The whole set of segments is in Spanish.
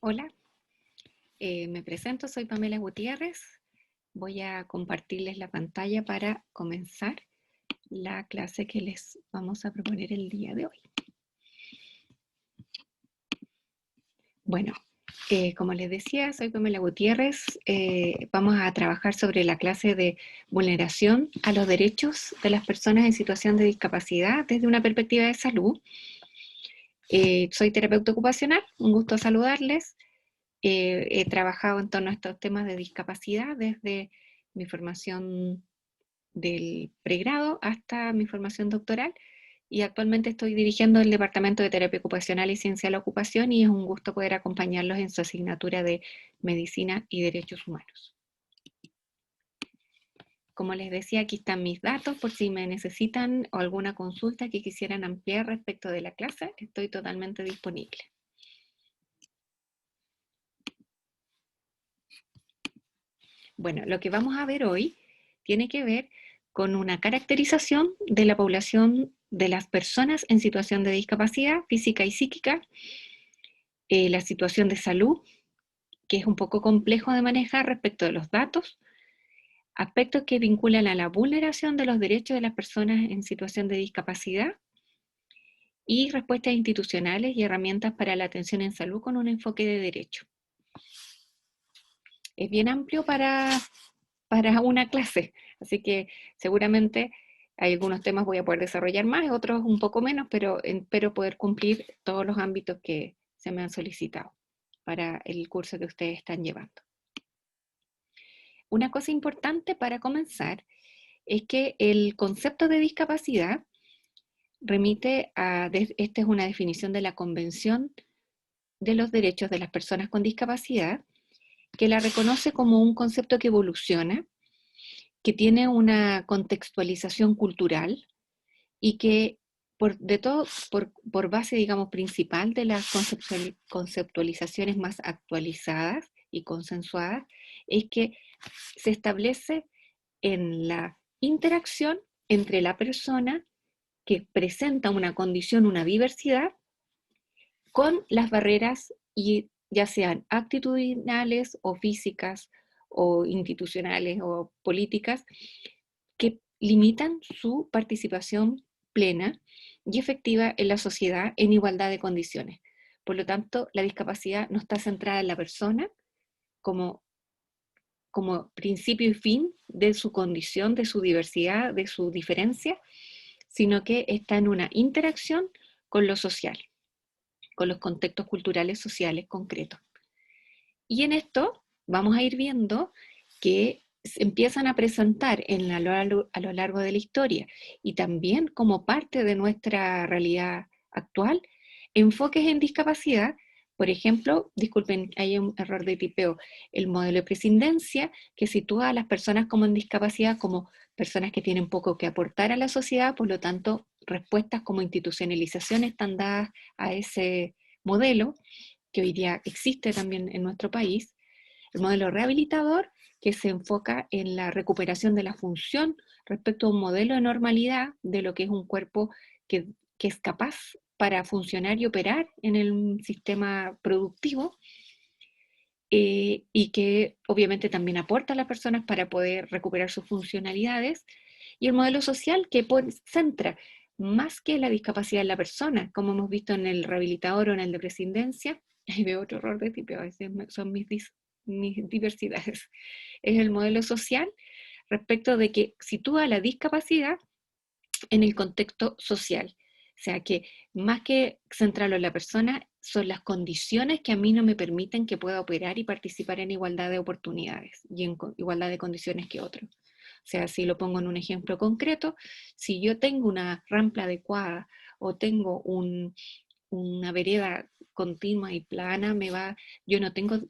Hola, me presento, soy Pamela Gutiérrez. Voy a compartirles la pantalla para comenzar la clase que les vamos a proponer el día de hoy. Bueno, como les decía, soy Pamela Gutiérrez. Vamos a trabajar sobre la clase de vulneración a los derechos de las personas en situación de discapacidad desde una perspectiva de salud. Soy terapeuta ocupacional, un gusto saludarles. He trabajado en torno a estos temas de discapacidad desde mi formación del pregrado hasta mi formación doctoral y actualmente estoy dirigiendo el Departamento de Terapia Ocupacional y Ciencia de la Ocupación y es un gusto poder acompañarlos en su asignatura de Medicina y Derechos Humanos. Como les decía, aquí están mis datos por si me necesitan o alguna consulta que quisieran ampliar respecto de la clase, estoy totalmente disponible. Bueno, lo que vamos a ver hoy tiene que ver con una caracterización de la población de las personas en situación de discapacidad física y psíquica, la situación de salud, que es un poco complejo de manejar respecto de los datos, aspectos que vinculan a la vulneración de los derechos de las personas en situación de discapacidad y respuestas institucionales y herramientas para la atención en salud con un enfoque de derecho. Es bien amplio para una clase, así que seguramente hay algunos temas voy a poder desarrollar más, otros un poco menos, pero espero poder cumplir todos los ámbitos que se me han solicitado para el curso que ustedes están llevando. Una cosa importante para comenzar es que el concepto de discapacidad remite a, esta es una definición de la Convención de los Derechos de las Personas con Discapacidad, que la reconoce como un concepto que evoluciona, que tiene una contextualización cultural y que por base, digamos, principal de las conceptualizaciones más actualizadas y consensuadas, es que se establece en la interacción entre la persona que presenta una condición, una diversidad, con las barreras, y ya sean actitudinales o físicas o institucionales o políticas, que limitan su participación plena y efectiva en la sociedad en igualdad de condiciones. Por lo tanto, la discapacidad no está centrada en la persona como principio y fin de su condición, de su diversidad, de su diferencia, sino que está en una interacción con lo social, con los contextos culturales sociales concretos. Y en esto vamos a ir viendo que se empiezan a presentar a lo largo de la historia y también como parte de nuestra realidad actual, enfoques en discapacidad. Por ejemplo, disculpen, hay un error de tipeo, el modelo de presidencia que sitúa a las personas como en discapacidad como personas que tienen poco que aportar a la sociedad, por lo tanto, respuestas como institucionalización están dadas a ese modelo que hoy día existe también en nuestro país, el modelo rehabilitador, que se enfoca en la recuperación de la función respecto a un modelo de normalidad de lo que es un cuerpo que es capaz para funcionar y operar en el sistema productivo, y que obviamente también aporta a las personas para poder recuperar sus funcionalidades, y el modelo social que centra más que la discapacidad en la persona, como hemos visto en el rehabilitador o en el de presidencia. Ahí veo otro error de tipo, a veces son mis diversidades. Es el modelo social respecto de que sitúa la discapacidad en el contexto social. O sea que más que centrarlo en la persona, son las condiciones que a mí no me permiten que pueda operar y participar en igualdad de oportunidades y en igualdad de condiciones que otros. O sea, si lo pongo en un ejemplo concreto, si yo tengo una rampa adecuada o tengo una vereda continua y plana, yo no tengo,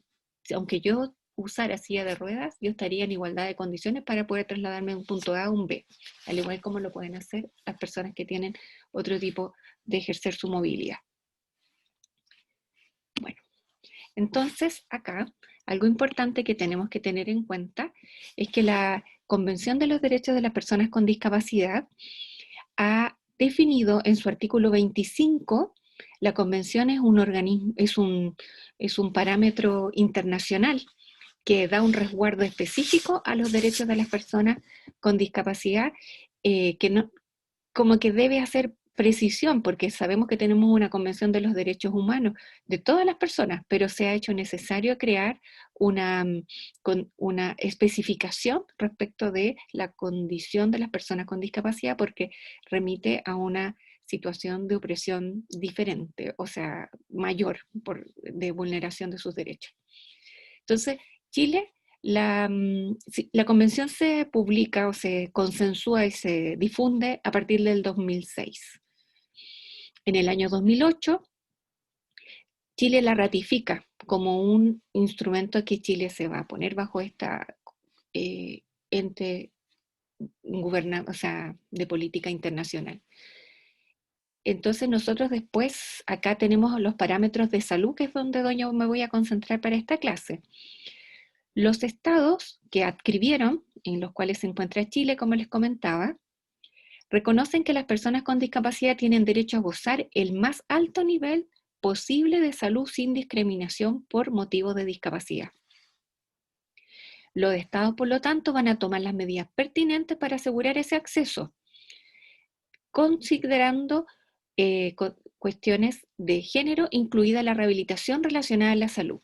aunque yo usara silla de ruedas, yo estaría en igualdad de condiciones para poder trasladarme de un punto A a un B, al igual como lo pueden hacer las personas que tienen otro tipo de ejercer su movilidad. Bueno, entonces acá algo importante que tenemos que tener en cuenta es que la Convención de los Derechos de las Personas con Discapacidad ha definido en su artículo 25 La convención es un organismo, es un parámetro internacional que da un resguardo específico a los derechos de las personas con discapacidad, que no, como que debe hacer precisión, porque sabemos que tenemos una convención de los derechos humanos de todas las personas, pero se ha hecho necesario crear una especificación respecto de la condición de las personas con discapacidad, porque remite a una situación de opresión diferente, o sea, mayor de vulneración de sus derechos. Entonces, Chile, la convención se publica o se consensúa y se difunde a partir del 2006. En el año 2008, Chile la ratifica como un instrumento que Chile se va a poner bajo esta ente o sea, de política internacional. Entonces nosotros después, acá tenemos los parámetros de salud, que es donde yo me voy a concentrar para esta clase. Los estados que adscribieron, en los cuales se encuentra Chile, como les comentaba, reconocen que las personas con discapacidad tienen derecho a gozar el más alto nivel posible de salud sin discriminación por motivo de discapacidad. Los estados, por lo tanto, van a tomar las medidas pertinentes para asegurar ese acceso, considerando cuestiones de género, incluida la rehabilitación relacionada a la salud.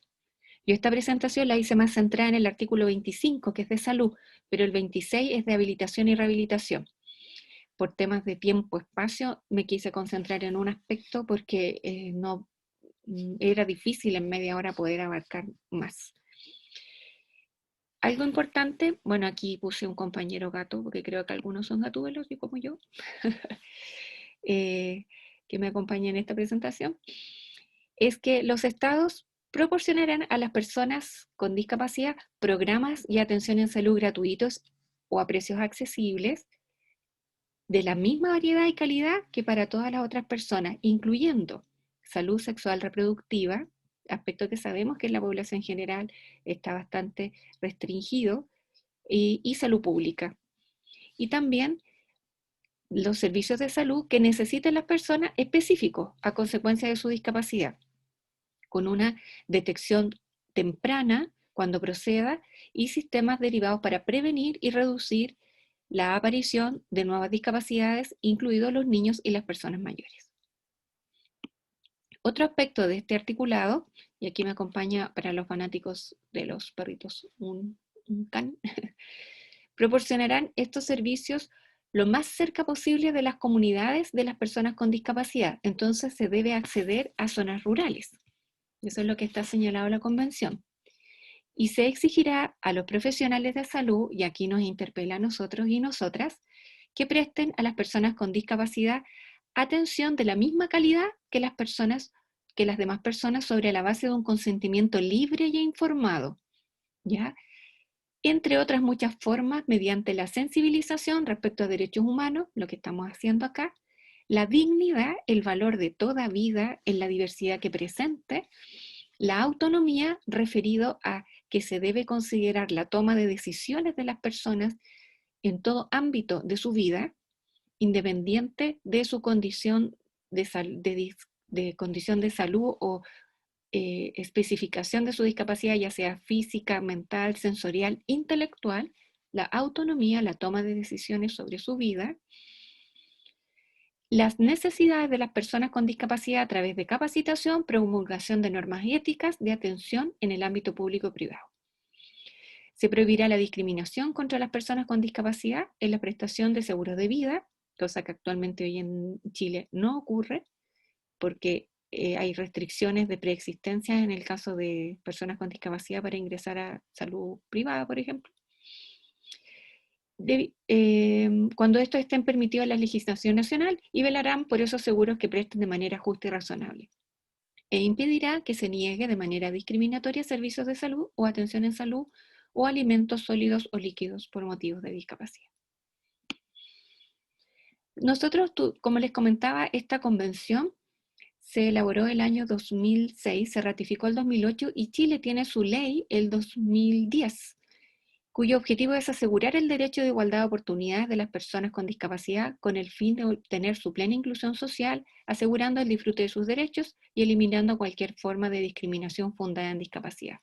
Yo esta presentación la hice más centrada en el artículo 25, que es de salud, pero el 26 es de habilitación y rehabilitación. Por temas de tiempo-espacio me quise concentrar en un aspecto porque no era difícil en media hora poder abarcar más. Algo importante, bueno, aquí puse un compañero gato, porque creo que algunos son gatuelos, y como yo, que me acompañan en esta presentación, es que los estados proporcionarán a las personas con discapacidad programas y atención en salud gratuitos o a precios accesibles de la misma variedad y calidad que para todas las otras personas, incluyendo salud sexual reproductiva, aspecto que sabemos que en la población general está bastante restringido, y salud pública. Y también los servicios de salud que necesiten las personas específicos a consecuencia de su discapacidad, con una detección temprana cuando proceda y sistemas derivados para prevenir y reducir la aparición de nuevas discapacidades, incluidos los niños y las personas mayores. Otro aspecto de este articulado, y aquí me acompaña para los fanáticos de los perritos un can, proporcionarán estos servicios lo más cerca posible de las comunidades de las personas con discapacidad. Entonces se debe acceder a zonas rurales. Eso es lo que está señalado en la convención. Y se exigirá a los profesionales de salud, y aquí nos interpela a nosotros y nosotras, que presten a las personas con discapacidad atención de la misma calidad que las demás personas, sobre la base de un consentimiento libre y informado, ¿ya? Entre otras muchas formas, mediante la sensibilización respecto a derechos humanos, lo que estamos haciendo acá, la dignidad, el valor de toda vida en la diversidad que presente, la autonomía, referido a que se debe considerar la toma de decisiones de las personas en todo ámbito de su vida, independiente de su condición de condición de salud o especificación de su discapacidad, ya sea física, mental, sensorial, intelectual, la autonomía, la toma de decisiones sobre su vida, las necesidades de las personas con discapacidad a través de capacitación, promulgación de normas éticas de atención en el ámbito público y privado. Se prohibirá la discriminación contra las personas con discapacidad en la prestación de seguros de vida, cosa que actualmente hoy en Chile no ocurre, porque hay restricciones de preexistencia en el caso de personas con discapacidad para ingresar a salud privada, por ejemplo. Cuando esto estén permitido en la legislación nacional, y velarán por esos seguros que presten de manera justa y razonable. E impedirá que se niegue de manera discriminatoria servicios de salud o atención en salud o alimentos sólidos o líquidos por motivos de discapacidad. Nosotros, como les comentaba, esta convención se elaboró el año 2006, se ratificó el 2008 y Chile tiene su ley el 2010. cuyo objetivo es asegurar el derecho de igualdad de oportunidades de las personas con discapacidad con el fin de obtener su plena inclusión social, asegurando el disfrute de sus derechos y eliminando cualquier forma de discriminación fundada en discapacidad.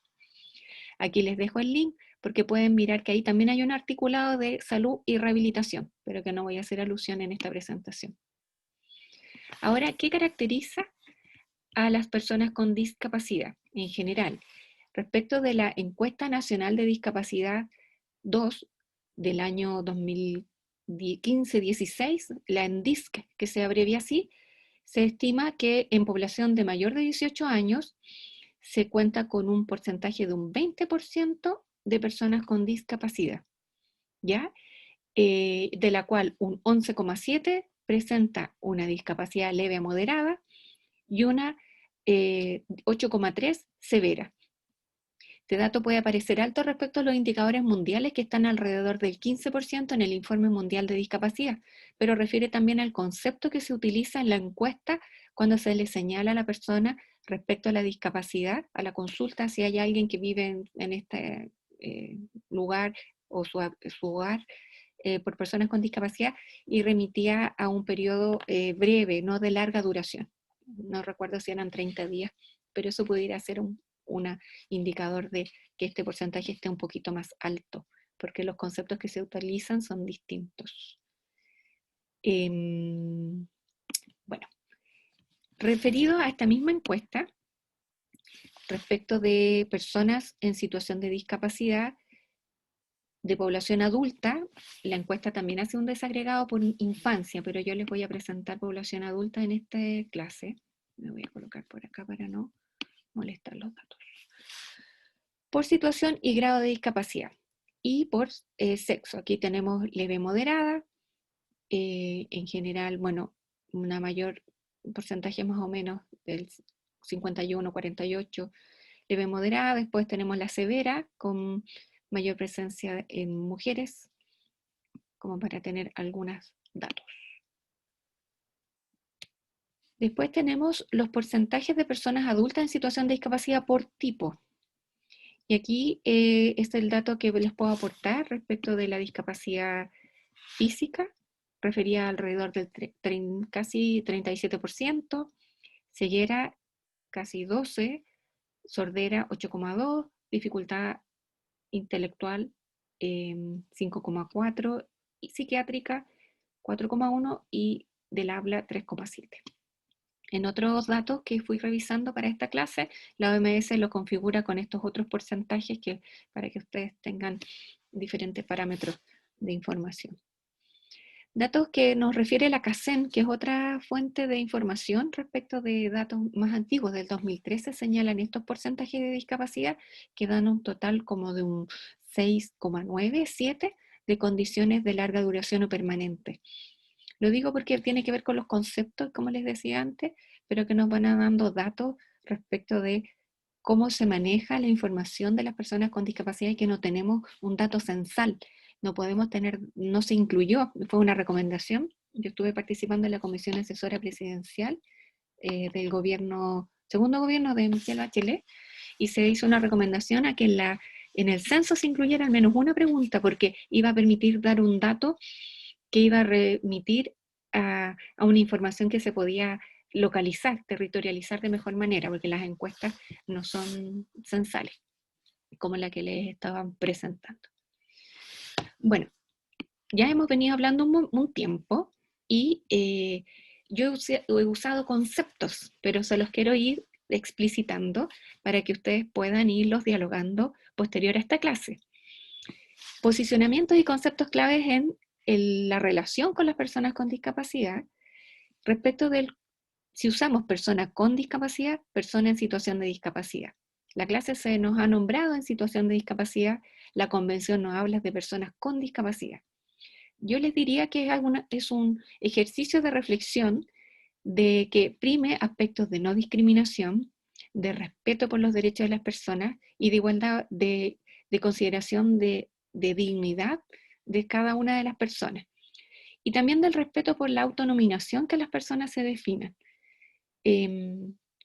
Aquí les dejo el link porque pueden mirar que ahí también hay un articulado de salud y rehabilitación, pero que no voy a hacer alusión en esta presentación. Ahora, ¿qué caracteriza a las personas con discapacidad en general? Respecto de la Encuesta Nacional de Discapacidad 2 del año 2015-16, la ENDISC, que se abrevia así, se estima que en población de mayor de 18 años se cuenta con un porcentaje de un 20% de personas con discapacidad, ¿ya? De la cual un 11,7% presenta una discapacidad leve a moderada y una 8,3% severa. Este dato puede parecer alto respecto a los indicadores mundiales que están alrededor del 15% en el Informe Mundial de Discapacidad, pero refiere también al concepto que se utiliza en la encuesta cuando se le señala a la persona respecto a la discapacidad, a la consulta, si hay alguien que vive en este lugar o su hogar por personas con discapacidad, y remitía a un periodo breve, no de larga duración. No recuerdo si eran 30 días, pero eso pudiera ser un indicador de que este porcentaje esté un poquito más alto, porque los conceptos que se utilizan son distintos. Bueno, referido a esta misma encuesta, respecto de personas en situación de discapacidad, de población adulta, la encuesta también hace un desagregado por infancia, pero yo les voy a presentar población adulta en esta clase. Me voy a colocar por acá para no molestar los datos. Por situación y grado de discapacidad. Y por sexo. Aquí tenemos leve moderada. En general, bueno, una mayor porcentaje más o menos del 51-48 leve moderada. Después tenemos la severa con mayor presencia en mujeres, como para tener algunos datos. Después tenemos los porcentajes de personas adultas en situación de discapacidad por tipo. Y aquí es el dato que les puedo aportar respecto de la discapacidad física, refería alrededor del casi 37%, ceguera casi 12%, sordera 8,2%, dificultad intelectual 5,4%, y psiquiátrica 4,1% y del habla 3,7%. En otros datos que fui revisando para esta clase, la OMS lo configura con estos otros porcentajes para que ustedes tengan diferentes parámetros de información. Datos que nos refiere la CACEN, que es otra fuente de información respecto de datos más antiguos, del 2013, señalan estos porcentajes de discapacidad que dan un total como de un 6,97 de condiciones de larga duración o permanente. Lo digo porque tiene que ver con los conceptos, como les decía antes, pero que nos van dando datos respecto de cómo se maneja la información de las personas con discapacidad y que no tenemos un dato censal. No podemos tener, no se incluyó, fue una recomendación. Yo estuve participando en la Comisión Asesora Presidencial del gobierno, segundo gobierno de Michelle Bachelet, y se hizo una recomendación a que en el censo se incluyera al menos una pregunta, porque iba a permitir dar un dato que iba a remitir a una información que se podía localizar, territorializar de mejor manera, porque las encuestas no son censales, como la que les estaban presentando. Bueno, ya hemos venido hablando un tiempo y yo he usado conceptos, pero se los quiero ir explicitando para que ustedes puedan irlos dialogando posterior a esta clase. Posicionamientos y conceptos claves en la relación con las personas con discapacidad respecto del, si usamos persona con discapacidad, persona en situación de discapacidad. La clase se nos ha nombrado en situación de discapacidad, la convención nos habla de personas con discapacidad. Yo les diría que es un ejercicio de reflexión de que prime aspectos de no discriminación, de respeto por los derechos de las personas y de igualdad, de consideración de dignidad de cada una de las personas. Y también del respeto por la autonominación que las personas se definan.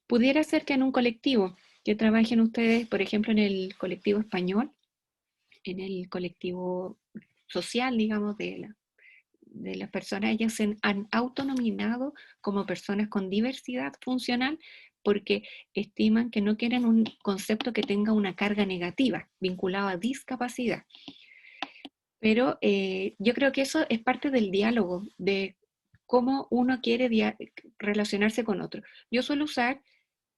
Pudiera ser que en un colectivo, que trabajen ustedes, por ejemplo, en el colectivo español, en el colectivo social, digamos, de las personas. Ellas se han autonominado como personas con diversidad funcional porque estiman que no quieren un concepto que tenga una carga negativa vinculado a discapacidad. Pero yo creo que eso es parte del diálogo, de cómo uno quiere relacionarse con otro. Yo suelo usar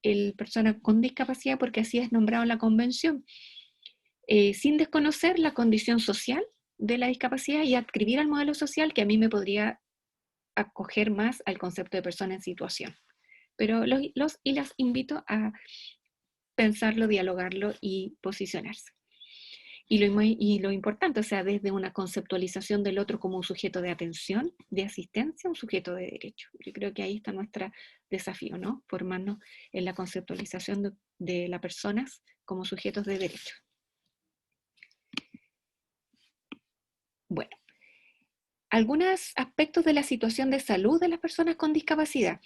el persona con discapacidad porque así es nombrado en la convención, sin desconocer la condición social de la discapacidad y adscribir al modelo social que a mí me podría acoger más al concepto de persona en situación. Pero los y las invito a pensarlo, dialogarlo y posicionarse. Y lo importante, o sea, desde una conceptualización del otro como un sujeto de atención, de asistencia, un sujeto de derecho. Yo creo que ahí está nuestro desafío, ¿no? Formarnos en la conceptualización de las personas como sujetos de derecho. Bueno, algunos aspectos de la situación de salud de las personas con discapacidad.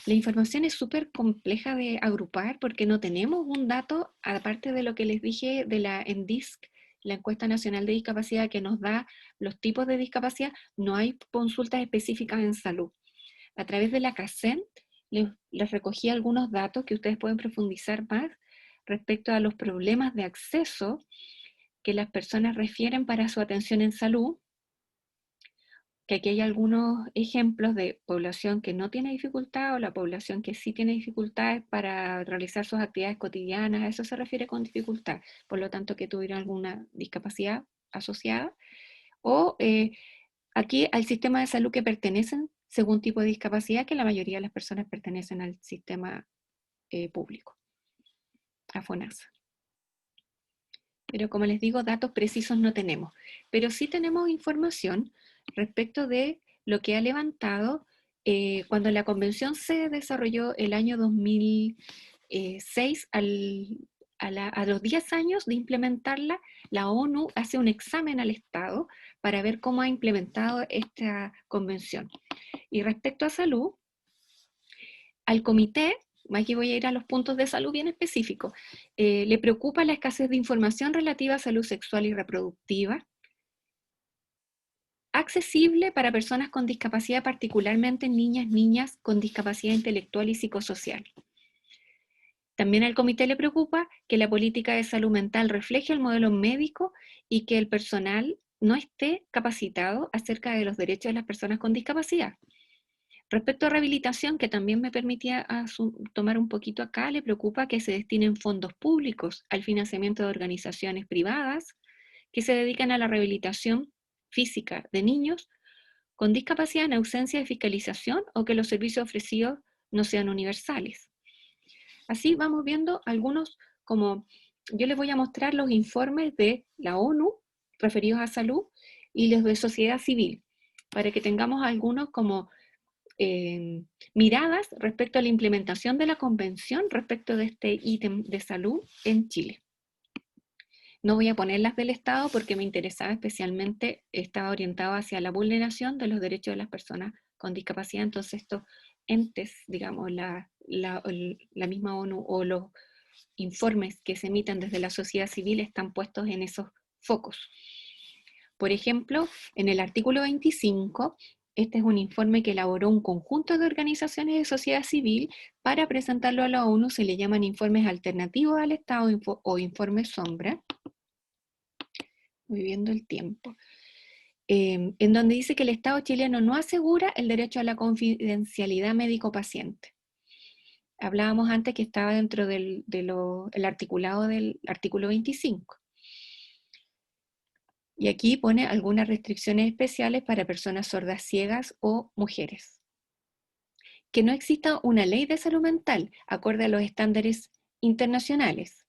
La información es súper compleja de agrupar porque no tenemos un dato, aparte de lo que les dije de la ENDISC, la Encuesta Nacional de Discapacidad, que nos da los tipos de discapacidad, no hay consultas específicas en salud. A través de la CACEN les recogí algunos datos que ustedes pueden profundizar más respecto a los problemas de acceso que las personas refieren para su atención en salud, que aquí hay algunos ejemplos de población que no tiene dificultad o la población que sí tiene dificultades para realizar sus actividades cotidianas, a eso se refiere con dificultad, por lo tanto que tuvieron alguna discapacidad asociada, o aquí al sistema de salud que pertenecen según tipo de discapacidad, que la mayoría de las personas pertenecen al sistema público, a FONASA. Pero como les digo, datos precisos no tenemos, pero sí tenemos información respecto de lo que ha levantado cuando la convención se desarrolló el año 2006, a los 10 años de implementarla, la ONU hace un examen al Estado para ver cómo ha implementado esta convención. Y respecto a salud, al comité, aquí voy a ir a los puntos de salud bien específicos, le preocupa la escasez de información relativa a salud sexual y reproductiva, accesible para personas con discapacidad, particularmente niñas con discapacidad intelectual y psicosocial. También al comité le preocupa que la política de salud mental refleje el modelo médico y que el personal no esté capacitado acerca de los derechos de las personas con discapacidad. Respecto a rehabilitación, que también me permitía tomar un poquito acá, le preocupa que se destinen fondos públicos al financiamiento de organizaciones privadas que se dedican a la rehabilitación física de niños con discapacidad en ausencia de fiscalización o que los servicios ofrecidos no sean universales. Así vamos viendo algunos, como yo les voy a mostrar los informes de la ONU referidos a salud y los de sociedad civil, para que tengamos algunos como miradas respecto a la implementación de la convención respecto de este ítem de salud en Chile. No voy a poner las del Estado porque me interesaba especialmente, estaba orientado hacia la vulneración de los derechos de las personas con discapacidad, entonces estos entes, digamos, la misma ONU o los informes que se emiten desde la sociedad civil están puestos en esos focos. Por ejemplo, en el artículo 25, este es un informe que elaboró un conjunto de organizaciones de sociedad civil para presentarlo a la ONU, se le llaman informes alternativos al Estado o informes sombra. Voy viendo el tiempo. En donde dice que el Estado chileno no asegura el derecho a la confidencialidad médico-paciente. Hablábamos antes que estaba dentro del articulado del artículo 25. Y aquí pone algunas restricciones especiales para personas sordas, ciegas o mujeres. Que no exista una ley de salud mental acorde a los estándares internacionales.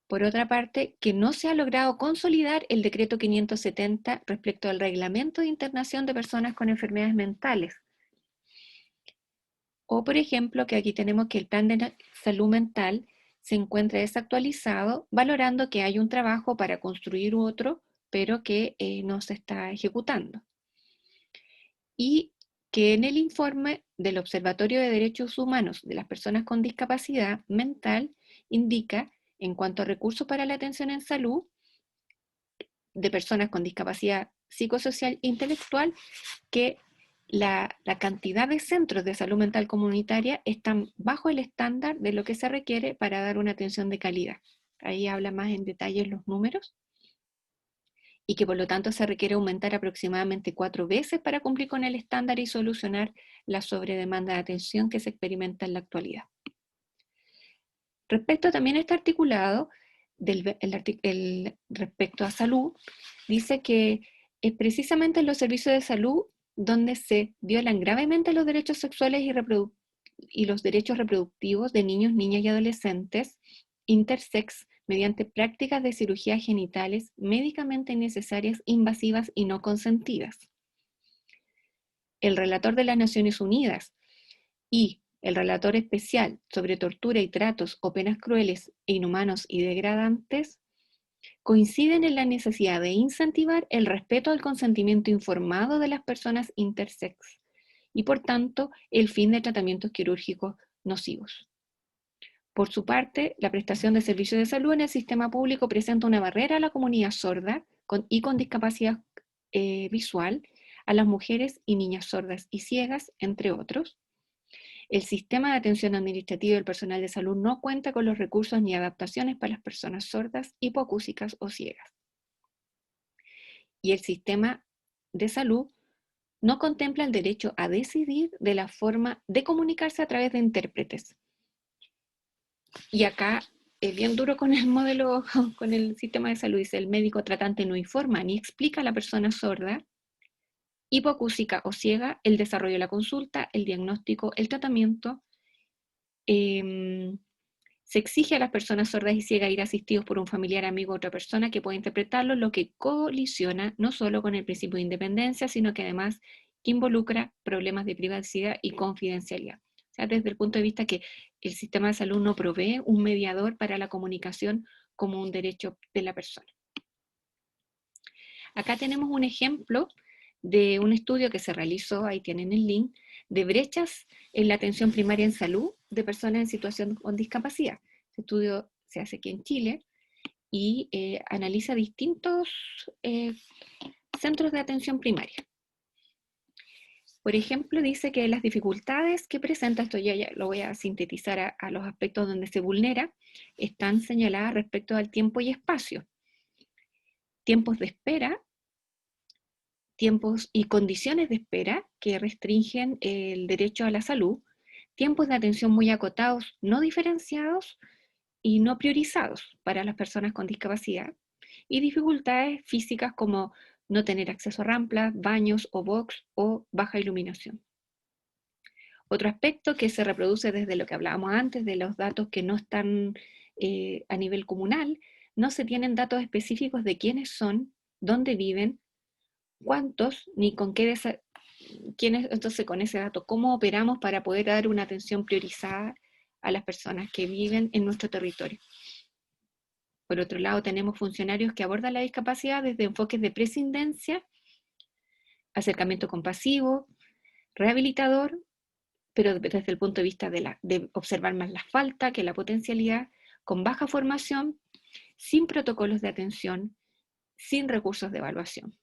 Por otra parte, que no se ha logrado consolidar el decreto 570 respecto al reglamento de internación de personas con enfermedades mentales. O, por ejemplo, que aquí tenemos que el plan de salud mental se encuentra desactualizado, valorando que hay un trabajo para construir otro, pero que no se está ejecutando. Y que en el informe del Observatorio de Derechos Humanos de las Personas con Discapacidad Mental indica, en cuanto a recursos para la atención en salud, de personas con discapacidad psicosocial e intelectual, que la cantidad de centros de salud mental comunitaria están bajo el estándar de lo que se requiere para dar una atención de calidad. Ahí habla más en detalle los números. Y que por lo tanto se requiere aumentar aproximadamente 4 veces para cumplir con el estándar y solucionar la sobredemanda de atención que se experimenta en la actualidad. Respecto también a este articulado, respecto a salud, dice que es precisamente en los servicios de salud donde se violan gravemente los derechos sexuales y los derechos reproductivos de niños, niñas y adolescentes intersex mediante prácticas de cirugías genitales médicamente innecesarias, invasivas y no consentidas. El relator de las Naciones Unidas y el relator especial sobre tortura y tratos o penas crueles e inhumanos y degradantes coinciden en la necesidad de incentivar el respeto al consentimiento informado de las personas intersex y, por tanto, el fin de tratamientos quirúrgicos nocivos. Por su parte, la prestación de servicios de salud en el sistema público presenta una barrera a la comunidad sorda y con discapacidad visual, a las mujeres y niñas sordas y ciegas, entre otros. El sistema de atención administrativa del personal de salud no cuenta con los recursos ni adaptaciones para las personas sordas, hipoacúsicas o ciegas. Y el sistema de salud no contempla el derecho a decidir de la forma de comunicarse a través de intérpretes. Y acá es bien duro con el modelo, con el sistema de salud. Dice, el médico tratante no informa ni explica a la persona sorda, hipoacúsica o ciega el desarrollo de la consulta, el diagnóstico, el tratamiento. Se exige a las personas sordas y ciegas ir asistidos por un familiar, amigo o otra persona que pueda interpretarlo, lo que colisiona no solo con el principio de independencia, sino que además involucra problemas de privacidad y confidencialidad. O sea, desde el punto de vista que el sistema de salud no provee un mediador para la comunicación como un derecho de la persona. Acá tenemos un ejemplo de un estudio que se realizó, ahí tienen el link, de brechas en la atención primaria en salud de personas en situación con discapacidad. Este estudio se hace aquí en Chile y analiza distintos centros de atención primaria. Por ejemplo, dice que las dificultades que presenta, esto ya lo voy a sintetizar a los aspectos donde se vulnera, están señaladas respecto al tiempo y espacio. Tiempos de espera, tiempos y condiciones de espera que restringen el derecho a la salud, tiempos de atención muy acotados, no diferenciados y no priorizados para las personas con discapacidad, y dificultades físicas como no tener acceso a rampas, baños o box o baja iluminación. Otro aspecto que se reproduce desde lo que hablábamos antes, de los datos que no están a nivel comunal, no se tienen datos específicos de quiénes son, dónde viven, cuántos, ni con qué quiénes, entonces con ese dato, cómo operamos para poder dar una atención priorizada a las personas que viven en nuestro territorio. Por otro lado, tenemos funcionarios que abordan la discapacidad desde enfoques de prescindencia, acercamiento compasivo, rehabilitador, pero desde el punto de vista de observar más la falta que la potencialidad, con baja formación, sin protocolos de atención, sin recursos de evaluación.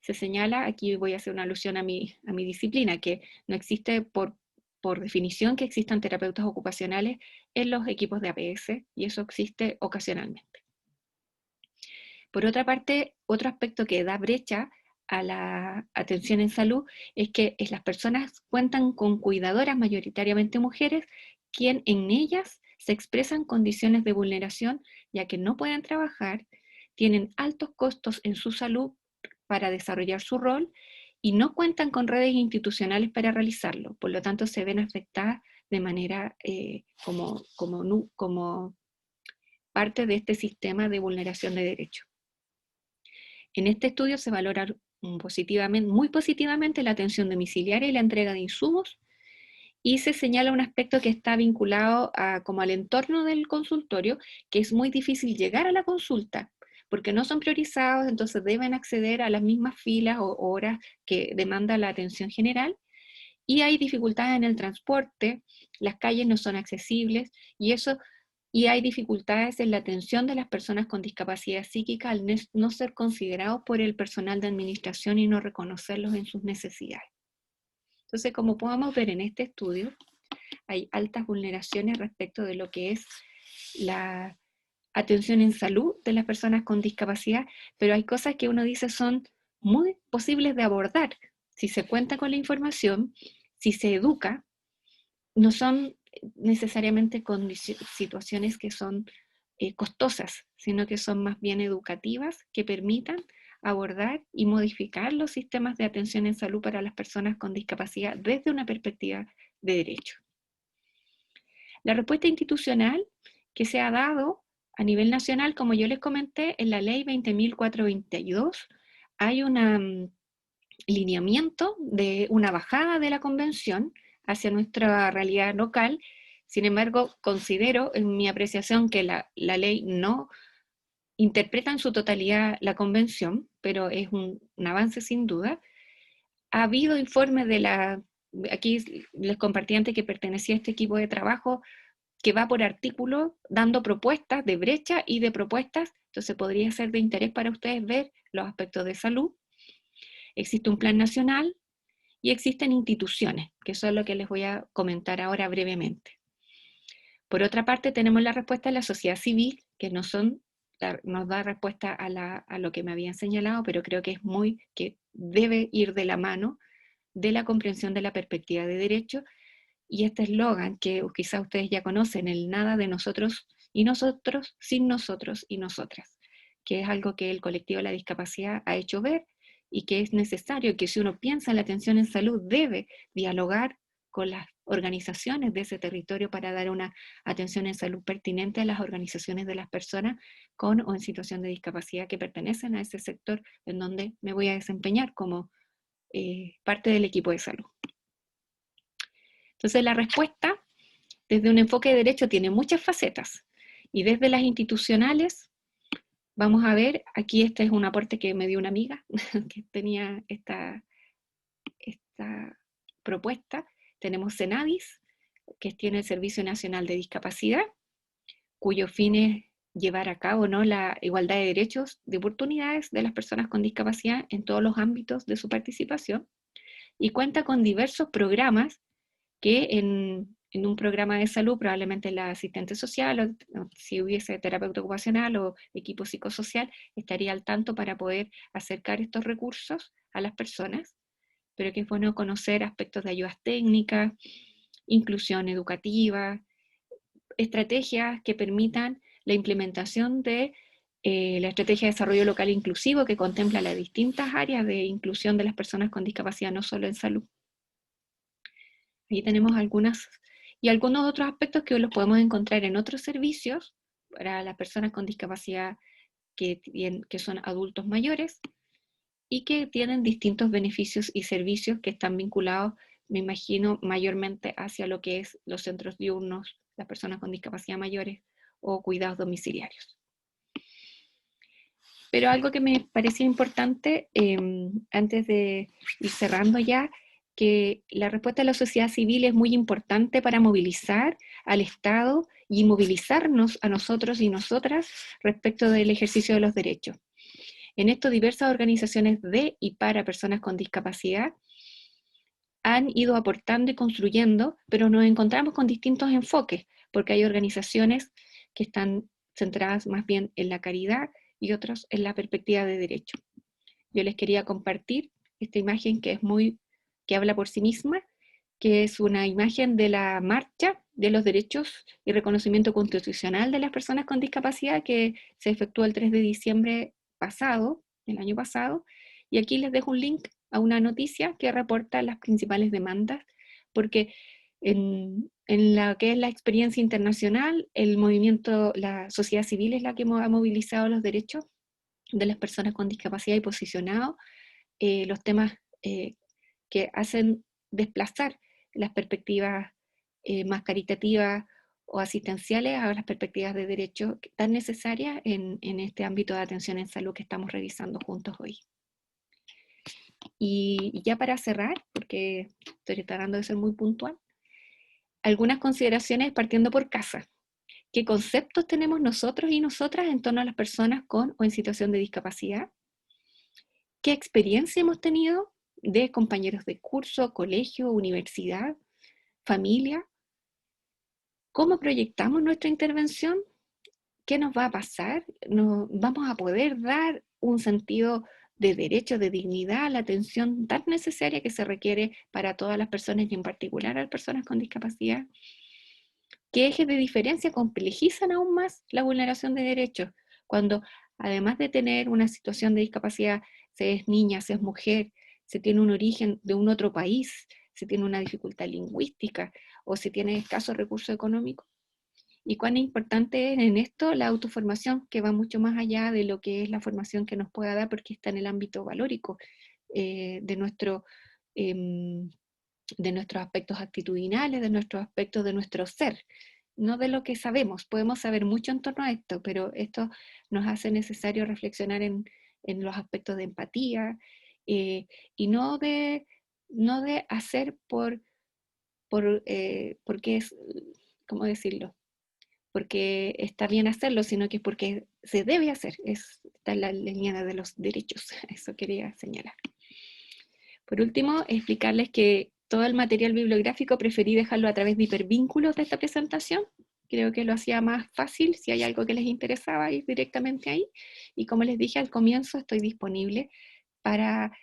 Se señala, aquí voy a hacer una alusión a mi disciplina, que no existe por definición que existan terapeutas ocupacionales en los equipos de APS, y eso existe ocasionalmente. Por otra parte, otro aspecto que da brecha a la atención en salud es que las personas cuentan con cuidadoras, mayoritariamente mujeres, quien en ellas se expresan condiciones de vulneración, ya que no pueden trabajar, tienen altos costos en su salud para desarrollar su rol y no cuentan con redes institucionales para realizarlo. Por lo tanto, se ven afectadas de manera como parte de este sistema de vulneración de derechos. En este estudio se valora muy positivamente la atención domiciliaria y la entrega de insumos, y se señala un aspecto que está vinculado como al entorno del consultorio, que es muy difícil llegar a la consulta, porque no son priorizados, entonces deben acceder a las mismas filas o horas que demanda la atención general, y hay dificultades en el transporte, las calles no son accesibles, y eso y hay dificultades en la atención de las personas con discapacidad psíquica al no ser considerados por el personal de administración y no reconocerlos en sus necesidades. Entonces, como podemos ver en este estudio, hay altas vulneraciones respecto de lo que es la atención en salud de las personas con discapacidad, pero hay cosas que uno dice son muy posibles de abordar. Si se cuenta con la información, si se educa, no son necesariamente situaciones que son costosas, sino que son más bien educativas, que permitan abordar y modificar los sistemas de atención en salud para las personas con discapacidad desde una perspectiva de derecho. La respuesta institucional que se ha dado a nivel nacional, como yo les comenté, en la ley 20.422 hay un lineamiento de una bajada de la convención hacia nuestra realidad local. Sin embargo, considero en mi apreciación que la ley no interpreta en su totalidad la convención, pero es un avance sin duda. Ha habido informes de aquí les compartí antes que pertenecía a este equipo de trabajo, que va por artículo dando propuestas de brecha y de propuestas, entonces podría ser de interés para ustedes ver los aspectos de salud. Existe un plan nacional y existen instituciones, que eso es lo que les voy a comentar ahora brevemente. Por otra parte, tenemos la respuesta de la sociedad civil, que nos da respuesta a lo que me habían señalado, pero creo que que debe ir de la mano de la comprensión de la perspectiva de derecho. Y este eslogan que quizás ustedes ya conocen, el nada de nosotros y nosotros, sin nosotros y nosotras, que es algo que el colectivo de la discapacidad ha hecho ver y que es necesario que si uno piensa en la atención en salud debe dialogar con las organizaciones de ese territorio para dar una atención en salud pertinente a las organizaciones de las personas con o en situación de discapacidad que pertenecen a ese sector en donde me voy a desempeñar como parte del equipo de salud. Entonces la respuesta desde un enfoque de derecho tiene muchas facetas y desde las institucionales vamos a ver, aquí este es un aporte que me dio una amiga que tenía esta propuesta. Tenemos CENADIS, que tiene el Servicio Nacional de Discapacidad, cuyo fin es llevar a cabo, ¿no?, la igualdad de derechos, de oportunidades de las personas con discapacidad en todos los ámbitos de su participación, y cuenta con diversos programas que en un programa de salud, probablemente la asistente social, o si hubiese terapeuta ocupacional o equipo psicosocial, estaría al tanto para poder acercar estos recursos a las personas, pero que es bueno conocer aspectos de ayudas técnicas, inclusión educativa, estrategias que permitan la implementación de la estrategia de desarrollo local inclusivo, que contempla las distintas áreas de inclusión de las personas con discapacidad, no solo en salud. Aquí tenemos algunos otros aspectos que los podemos encontrar en otros servicios para las personas con discapacidad que son adultos mayores y que tienen distintos beneficios y servicios que están vinculados, me imagino, mayormente hacia lo que es los centros diurnos, las personas con discapacidad mayores o cuidados domiciliarios. Pero algo que me parecía importante, antes de ir cerrando ya, que la respuesta de la sociedad civil es muy importante para movilizar al Estado y movilizarnos a nosotros y nosotras respecto del ejercicio de los derechos. En esto, diversas organizaciones de y para personas con discapacidad han ido aportando y construyendo, pero nos encontramos con distintos enfoques, porque hay organizaciones que están centradas más bien en la caridad y otros en la perspectiva de derecho. Yo les quería compartir esta imagen que habla por sí misma, que es una imagen de la marcha de los derechos y reconocimiento constitucional de las personas con discapacidad que se efectuó el 3 de diciembre pasado, el año pasado, y aquí les dejo un link a una noticia que reporta las principales demandas, porque en la que es la experiencia internacional, el movimiento, la sociedad civil es la que ha movilizado los derechos de las personas con discapacidad y posicionado los temas que hacen desplazar las perspectivas más caritativas o asistenciales a las perspectivas de derecho tan necesarias en este ámbito de atención en salud que estamos revisando juntos hoy. Y ya para cerrar, porque estoy tratando de ser muy puntual, algunas consideraciones partiendo por casa. qué conceptos tenemos nosotros y nosotras en torno a las personas con o en situación de discapacidad, qué experiencia hemos tenido de compañeros de curso, colegio, universidad, familia, cómo proyectamos nuestra intervención, qué nos va a pasar, nos vamos a poder dar un sentido de derecho, de dignidad, la atención tan necesaria que se requiere para todas las personas y en particular a las personas con discapacidad. ¿Qué ejes de diferencia complejizan aún más la vulneración de derechos? Cuando además de tener una situación de discapacidad, se es niña, se es mujer, se tiene un origen de un otro país, se tiene una dificultad lingüística o se tiene escasos recursos económicos. Y cuán importante es en esto la autoformación, que va mucho más allá de lo que es la formación que nos pueda dar, porque está en el ámbito valórico de nuestro de nuestros aspectos actitudinales, de nuestros aspectos de nuestro ser, no de lo que sabemos. Podemos saber mucho en torno a esto, pero esto nos hace necesario reflexionar en los aspectos de empatía y no de hacer porque es, ¿cómo decirlo? Porque está bien hacerlo, sino que es porque se debe hacer. Está en la línea de los derechos, eso quería señalar. Por último, explicarles que todo el material bibliográfico preferí dejarlo a través de hipervínculos de esta presentación. Creo que lo hacía más fácil si hay algo que les interesaba ir directamente ahí. Y como les dije al comienzo, estoy disponible para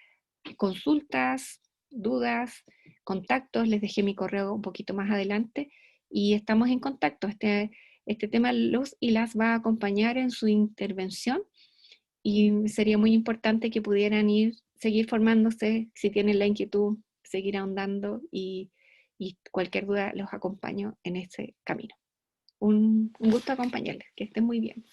consultas, dudas, contactos. Les dejé mi correo un poquito más adelante y estamos en contacto. Este tema los y las va a acompañar en su intervención y sería muy importante que pudieran seguir formándose, si tienen la inquietud, seguir ahondando y cualquier duda los acompaño en ese camino. Un gusto acompañarles, que estén muy bien.